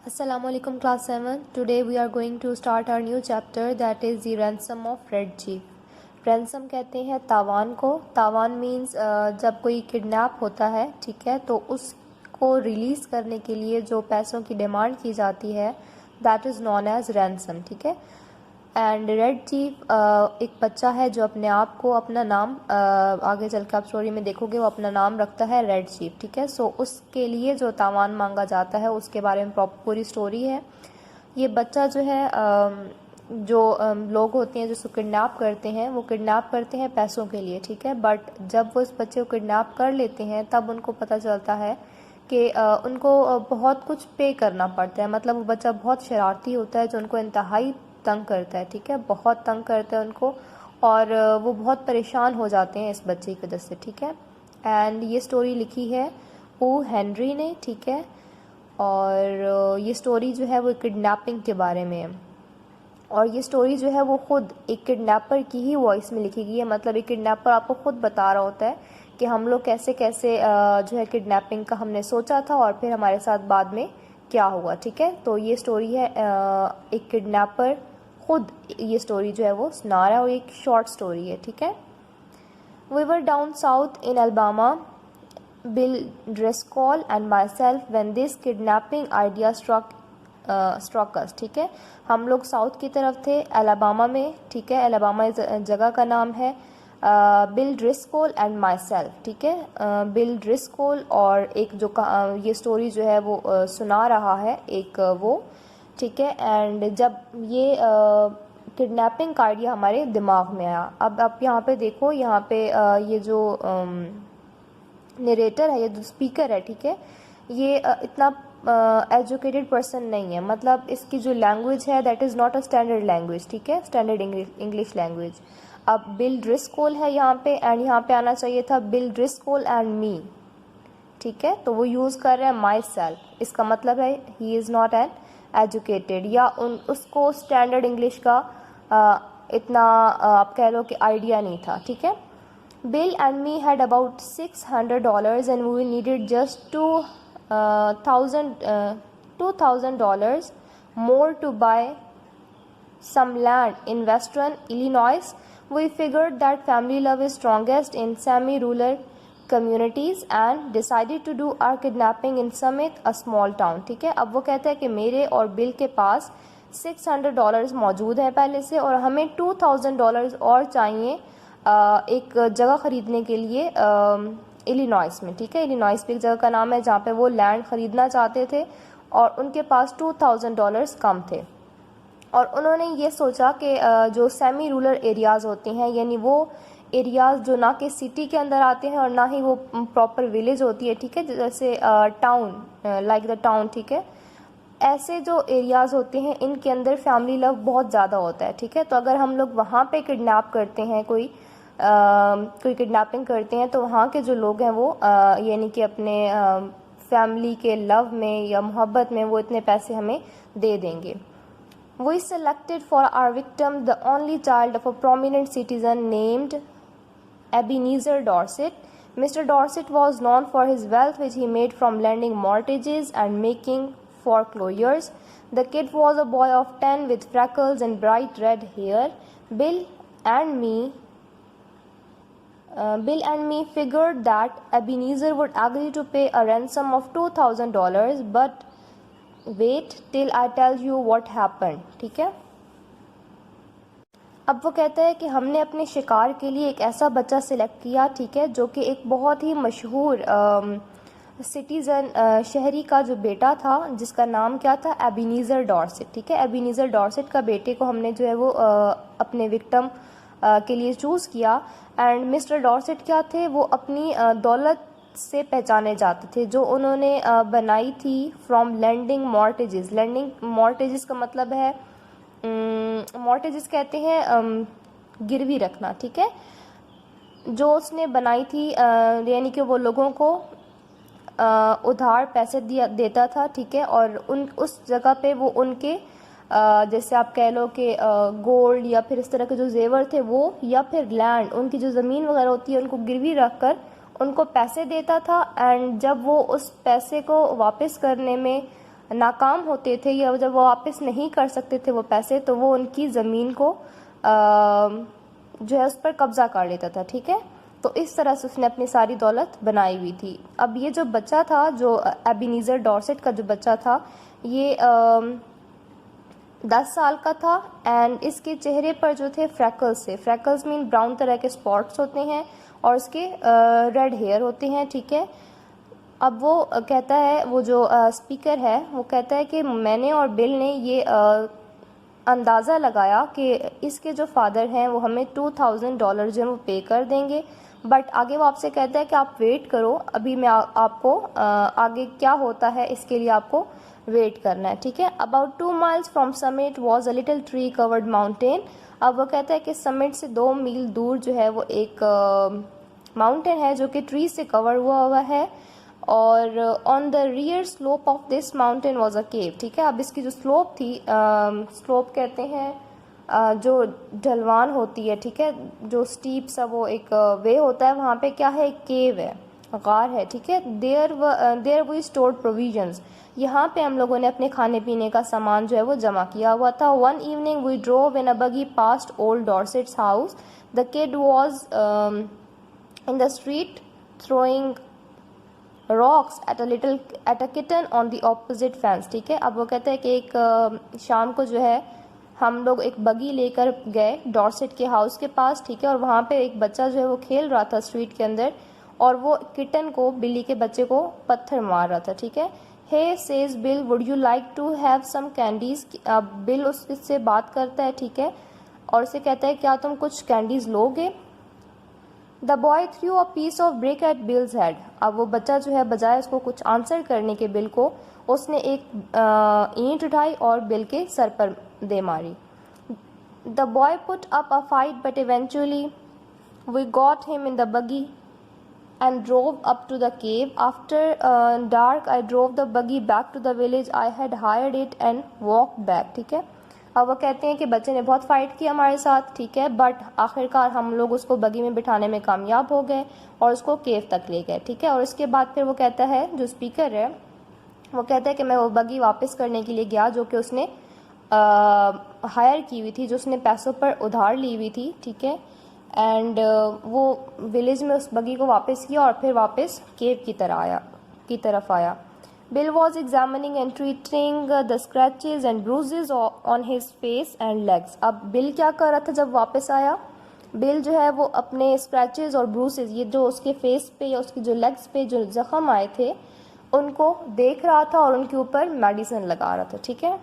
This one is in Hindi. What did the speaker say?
Assalamualaikum class 7. Today we are going to start our new chapter that is the ransom of Red Chief. Ransom कहते हैं तावान को. तावान मीन्स जब कोई किडनैप होता है, ठीक है, तो उसको रिलीज़ करने के लिए जो पैसों की डिमांड की जाती है that is known as ransom, ठीक है. एंड रेड चीफ एक बच्चा है जो अपने आप को अपना नाम आगे चल के आप स्टोरी में देखोगे वो अपना नाम रखता है रेड चीफ, ठीक है. सो उसके लिए जो तावान मांगा जाता है उसके बारे में पूरी स्टोरी है. ये बच्चा जो है जो लोग होते हैं जो उसको किडनैप करते हैं वो किडनैप करते हैं पैसों के लिए, ठीक है. बट जब वो इस बच्चे को किडनैप कर लेते हैं तब उनको पता चलता है कि उनको बहुत कुछ पे करना पड़ता है. मतलब वो बच्चा बहुत शरारती होता है जो उनको इंतहाई तंग करता है, ठीक है, बहुत तंग करता है उनको, और वो बहुत परेशान हो जाते हैं इस बच्चे की वजह से, ठीक है. एंड ये स्टोरी लिखी है ओ हेनरी ने, ठीक है. और ये स्टोरी जो है वो किडनैपिंग के बारे में है, और ये स्टोरी जो है वो खुद एक किडनैपर की ही वॉइस में लिखी गई है. मतलब एक किडनैपर आपको खुद बता रहा होता है कि हम लोग कैसे कैसे जो है किडनैपिंग का हमने सोचा था और फिर हमारे साथ बाद में क्या हुआ, ठीक है. तो ये स्टोरी है एक किडनैपर खुद ये स्टोरी जो है वो सुना रहा है और एक शॉर्ट स्टोरी है, ठीक है. We were down south in Alabama, Bill Driscoll and myself when this kidnapping idea struck us, ठीक है. हम लोग साउथ की तरफ थे अलाबामा में, ठीक है. अलाबामा जगह का नाम है. बिल ड्रिस्कोल एंड माई सेल्फ, ठीक है. बिल ड्रिस्कोल और एक जो ये स्टोरी जो है वो सुना रहा है एक वो, ठीक है. एंड जब ये किडनैपिंग का आइडिया हमारे दिमाग में आया, अब आप यहाँ पे देखो, यहाँ पे ये जो नरेटर है, ये जो स्पीकर है, ठीक है, ये इतना एजुकेटेड पर्सन नहीं है. मतलब इसकी जो लैंग्वेज है that is not a standard language, ठीक है, स्टैंडर्ड इंग्लिश लैंग्वेज. अब बिल ड्रिस्कोल है यहाँ पे, एंड यहाँ पे आना चाहिए था बिल ड्रिस्कोल एंड मी, ठीक है. तो वो यूज़ कर रहे हैं माई सेल्फ. इसका मतलब है he is not an educated, या उसको स्टैंडर्ड इंग्लिश का इतना आप कह लो कि आइडिया नहीं था, ठीक है. Bill and me had about $600 and we needed just $2,000 more to buy some land in western Illinois. We figured that family love is strongest in semi-rural communities and decided to do our kidnapping in Summit, a small town, ठीक है. अब वो कहता है कि मेरे और बिल के पास $600 मौजूद है पहले से, और हमें $2,000 और चाहिए एक जगह ख़रीदने के लिए इलिनॉइस में, ठीक है. इलिनॉइस पे एक जगह का नाम है जहाँ पे वो लैंड ख़रीदना चाहते थे और उनके पास $2,000 कम थे. और उन्होंने ये सोचा कि जो सेमी रूरल एरियाज़ होते हैं, यानी वो एरियाज़ जो ना कि सिटी के अंदर आते हैं और ना ही वो प्रॉपर विलेज होती है, ठीक है, जैसे टाउन, लाइक द टाउन, ठीक है, ऐसे जो एरियाज़ होते हैं इनके अंदर फैमिली लव बहुत ज़्यादा होता है, ठीक है. तो अगर हम लोग वहाँ पे किडनैप करते हैं, कोई किडनैपिंग करते हैं, तो वहाँ के जो लोग हैं वो यानी कि अपने फैमिली के लव में या मोहब्बत में वो इतने पैसे हमें दे देंगे. We selected for our victim the only child of a prominent citizen named Ebenezer Dorset. Mr. Dorset was known for his wealth which he made from lending mortgages and making foreclosures. The kid was a boy of 10 with freckles and bright red hair. Bill and me figured that Ebenezer would agree to pay a ransom of $2,000, but wait till I tell you what happened, ठीक है. अब वो कहता है कि हमने अपने शिकार के लिए एक ऐसा बच्चा सिलेक्ट किया, ठीक है, जो कि एक बहुत ही मशहूर सिटीज़न शहरी का जो बेटा था जिसका नाम क्या था, एबिनीज़र डॉर्सेट, ठीक है. एबिनीज़र डॉर्सेट का बेटे को हमने जो है वो अपने विक्टिम के लिए चूज़ किया. एंड मिस्टर डॉर्सेट क्या थे, वो अपनी दौलत से पहचाने जाते थे जो उन्होंने बनाई थी फ्रॉम लेंडिंग मॉर्टेजेस. लेंडिंग मॉर्टेजेस का मतलब है मॉर्टेजेस कहते हैं गिरवी रखना, ठीक है, जो उसने बनाई थी, यानी कि वो लोगों को उधार पैसे देता था, ठीक है. और उस जगह पे वो उनके जैसे आप कह लो कि गोल्ड या फिर इस तरह के जो जेवर थे वो, या फिर लैंड, उनकी जो ज़मीन वगैरह होती है उनको गिरवी रख कर उनको पैसे देता था. एंड जब वो उस पैसे को वापस करने में नाकाम होते थे या जब वो वापस नहीं कर सकते थे वो पैसे, तो वो उनकी ज़मीन को जो है उस पर कब्ज़ा कर लेता था। ठीक है, तो इस तरह से उसने अपनी सारी दौलत बनाई हुई थी। अब ये जो बच्चा था, जो एबेनेज़र डॉर्सेट का जो बच्चा था, ये 10 साल का था एंड इसके चेहरे पर जो थे फ्रैकल्स थे। फ्रैकल्स मीन ब्राउन तरह के स्पॉट्स होते हैं और उसके रेड हेयर होते हैं। ठीक है, अब वो कहता है, वो जो स्पीकर है वो कहता है कि मैंने और बिल ने ये अंदाज़ा लगाया कि इसके जो फादर हैं वो हमें $2000 जो है वो पे कर देंगे, बट आगे वो आपसे कहता है कि आप वेट करो, अभी मैं आपको आगे क्या होता है इसके लिए आपको वेट करना है। ठीक है, about 2 miles from summit was a little tree covered mountain. अब वो कहता है कि समिट से 2 मील दूर जो है वो एक माउंटेन है जो कि ट्री से कवर हुआ है, और on the rear slope of this mountain was a cave. ठीक है, अब इसकी जो स्लोप थी, स्लोप कहते हैं जो ढलवान होती है, ठीक है, जो स्टीप सा वो एक वे होता है, वहाँ पे क्या है, एक केव है, गार है। ठीक है, देयर वी स्टोर्ड प्रोविजंस, यहाँ पे हम लोगों ने अपने खाने पीने का सामान जो है वो जमा किया हुआ था। One evening we drove in a buggy past old Dorset's house, the kid was in the street throwing rocks at a kitten on the opposite fence। ठीक है, अब वो कहते हैं कि एक शाम को जो है हम लोग एक बगी लेकर गए डॉर्सेट के हाउस के पास। ठीक है, और वहाँ पे एक बच्चा जो है वो खेल रहा था स्ट्रीट के अंदर, और वो किटन को, बिल्ली के बच्चे को पत्थर मार रहा था। ठीक है, he says Bill would you like to have some candies. अब बिल उससे बात करता है, ठीक है, और उसे कहता है क्या तुम कुछ कैंडीज लोगे। The boy threw a piece of brick at bill's head. अब वो बच्चा जो है बजाय उसको कुछ आंसर करने के बिल को, उसने एक ईंट उठाई और बिल के सर पर दे मारी। The boy put up a fight but eventually we got him in the buggy and drove up to the cave. After dark I drove the buggy back to the village I had hired it and walked back। ठीक है, अब वो कहते हैं कि बच्चे ने बहुत फाइट की हमारे साथ, ठीक है, बट आखिरकार हम लोग उसको बगी में बिठाने में कामयाब हो गए और उसको केव तक ले गए। ठीक है, और उसके बाद फिर वो कहता है, जो स्पीकर है वो कहता है कि मैं वो बगी वापस करने के लिए गया जो कि उसने हायर की हुई थी, जो उसने पैसों पर उधार ली हुई थी। ठीक है, एंड वो विलेज में उस बगी को वापस किया और फिर वापस केव की तरफ आया। Bill was examining and treating the scratches and bruises on his face and legs. अब बिल क्या कर रहा था जब वापस आया, बिल जो है वो अपने स्क्रैचेज और ब्रूसेज, ये जो उसके फेस पे या उसकी जो लेग्स पे जो जख्म आए थे, उनको देख रहा था और उनके ऊपर मेडिसिन लगा रहा था। ठीक है,